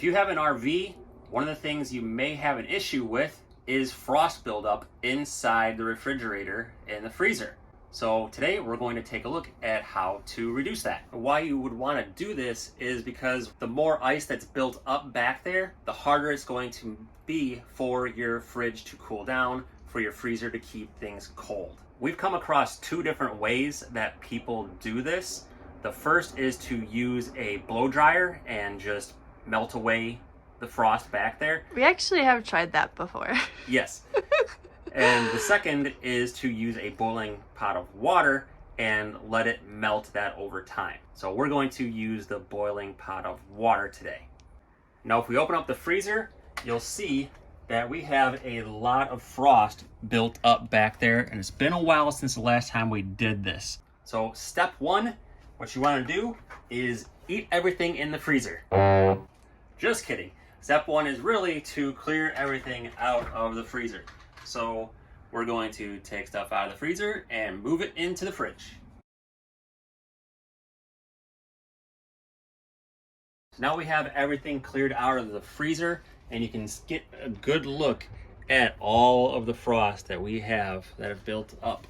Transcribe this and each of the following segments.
you have an RV, one of the things you may have an issue with is frost buildup inside the refrigerator and the freezer. So today we're going to take a look at how to reduce that. Why you would want to do this is because the more ice that's built up back there, the harder it's going to be for your fridge to cool down, for your freezer to keep things cold. We've come across two different ways that people do this. The first is to use a blow dryer and just melt away the frost back there. We actually have tried that before. Yes. And the second is to use a boiling pot of water and let it melt that over time. So we're going to use the boiling pot of water today. Now if we open up the freezer, you'll see that we have a lot of frost built up back there, and it's been a while since the last time we did this. So step one, what you want to do is eat everything in the freezer. Just kidding. Step one is really to clear everything out of the freezer. So we're going to take stuff out of the freezer and move it into the fridge. So now we have everything cleared out of the freezer, and you can get a good look at all of the frost that we have that have built up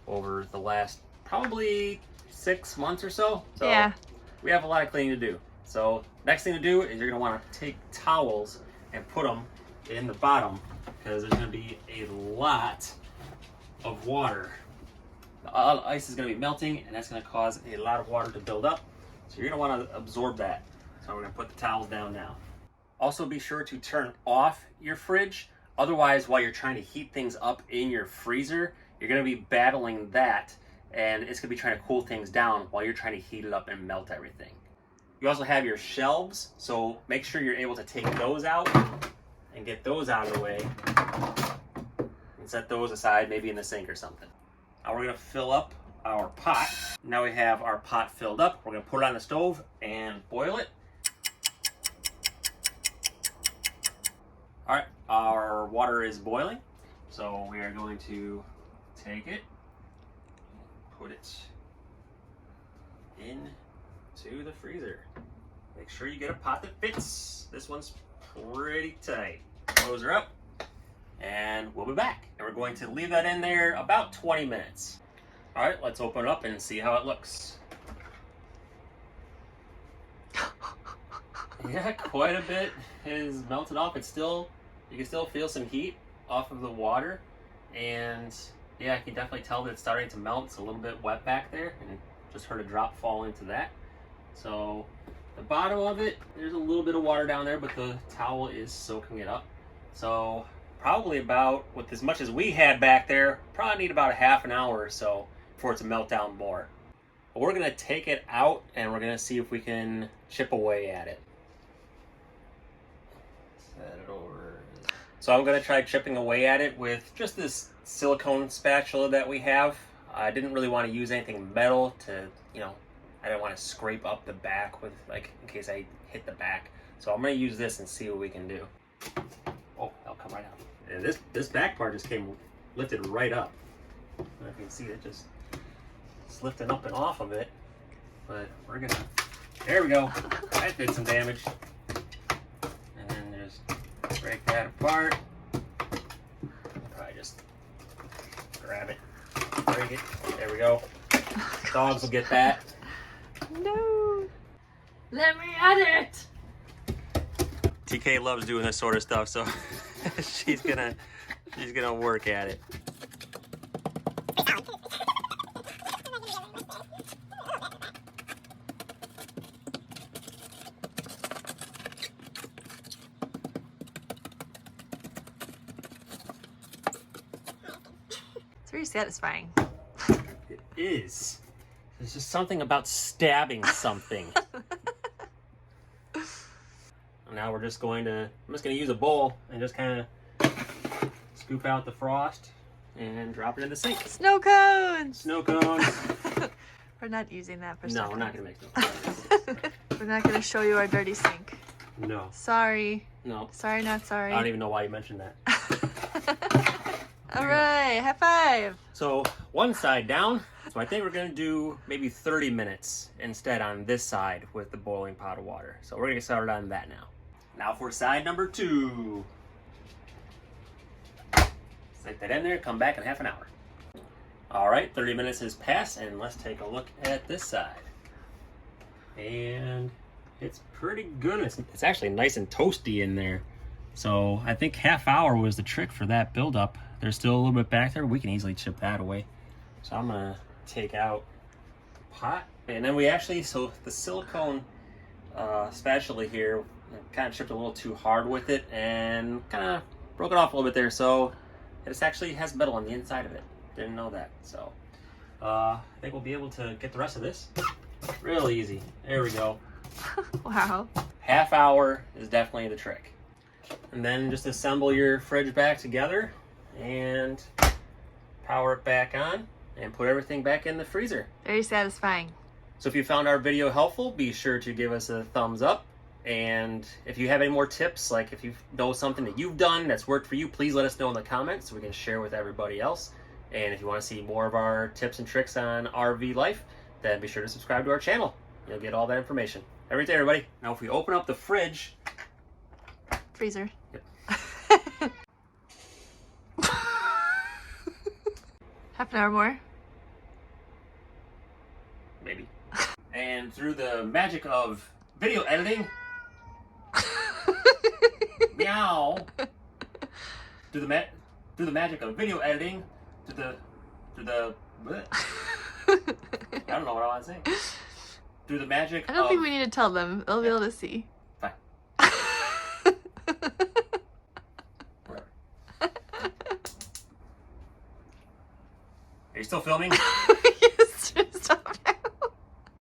over the last probably 6 months or so. So yeah, we have a lot of cleaning to do. So next thing to do is you're going to want to take towels and put them in the bottom, because there's going to be a lot of water. The ice is going to be melting, and that's going to cause a lot of water to build up. So you're going to want to absorb that. So we're going to put the towels down now. Also be sure to turn off your fridge. Otherwise, while you're trying to heat things up in your freezer, you're going to be battling that, and it's going to be trying to cool things down while you're trying to heat it up and melt everything. You also have your shelves, so make sure you're able to take those out and get those out of the way and set those aside, maybe in the sink or something. Now we're going to fill up our pot. Now we have our pot filled up. We're going to put it on the stove and boil it. All right, our water is boiling, so we are going to take it, put it into the freezer. Make sure you get a pot that fits. This one's pretty tight. Close her up, and we'll be back. And we're going to leave that in there about 20 minutes. All right, let's open it up and see how it looks. Yeah, quite a bit is melted off. It's still, you can still feel some heat off of the water, and yeah, I can definitely tell that it's starting to melt. It's a little bit wet back there, and just heard a drop fall into that. So the bottom of it, there's a little bit of water down there, but the towel is soaking it up. So probably about, with as much as we had back there, probably need about a half an hour or so for it to melt down more. But we're gonna take it out and we're gonna see if we can chip away at it. Set it over. So I'm gonna try chipping away at it with just this silicone spatula that we have. I didn't really want to use anything metal to, I didn't want to scrape up the back with, like, in case I hit the back. So I'm going to use this and see what we can do. Oh, that'll come right out. And this back part just came lifted right up. I don't know if you can see it, just it's lifting up and off of it. But we're going to, there we go. That did some damage. And then just break that apart. Probably just grab it, break it. There we go. Dogs will get that. No. Let me at it. TK loves doing this sort of stuff, so she's gonna work at it. It's very satisfying. It is. There's just something about stabbing something. Now we're just going to, I'm just going to use a bowl and just kind of scoop out the frost and drop it in the sink. Snow cones! Snow cones. We're not using that for No, snow we're not cones. going to make snow cones. We're not going to show you our dirty sink. No. Sorry. No. Sorry, not sorry. I don't even know why you mentioned that. All right, high five. So one side down. So I think we're going to do maybe 30 minutes instead on this side with the boiling pot of water. So we're going to get started on that now. Now for side number 2. Stick that in there, come back in half an hour. Alright, 30 minutes has passed, and let's take a look at this side. And it's pretty good. It's actually nice and toasty in there. So I think half hour was the trick for that buildup. There's still a little bit back there. We can easily chip that away. So I'm gonna take out the pot. And then we actually, so the silicone spatula here, kind of chipped a little too hard with it and kind of broke it off a little bit there. So it actually has metal on the inside of it. Didn't know that. So I think we'll be able to get the rest of this real easy. There we go. Wow. Half hour is definitely the trick. And then just assemble your fridge back together and power it back on and put everything back in the freezer. Very satisfying. So if you found our video helpful, be sure to give us a thumbs up. And if you have any more tips, like if you know something that you've done that's worked for you, please let us know in the comments so we can share with everybody else. And if you want to see more of our tips and tricks on RV life, then be sure to subscribe to our channel. You'll get all that information. Have a great day, everybody. Now if we open up the fridge... Freezer. Yep. Half an hour more. Maybe. And through the magic of video editing... meow! Through the magic of video editing... bleh. I don't know what I want to say. Through the magic I don't of... think we need to tell them. They'll be able to see. Fine. Whatever. Are you still filming?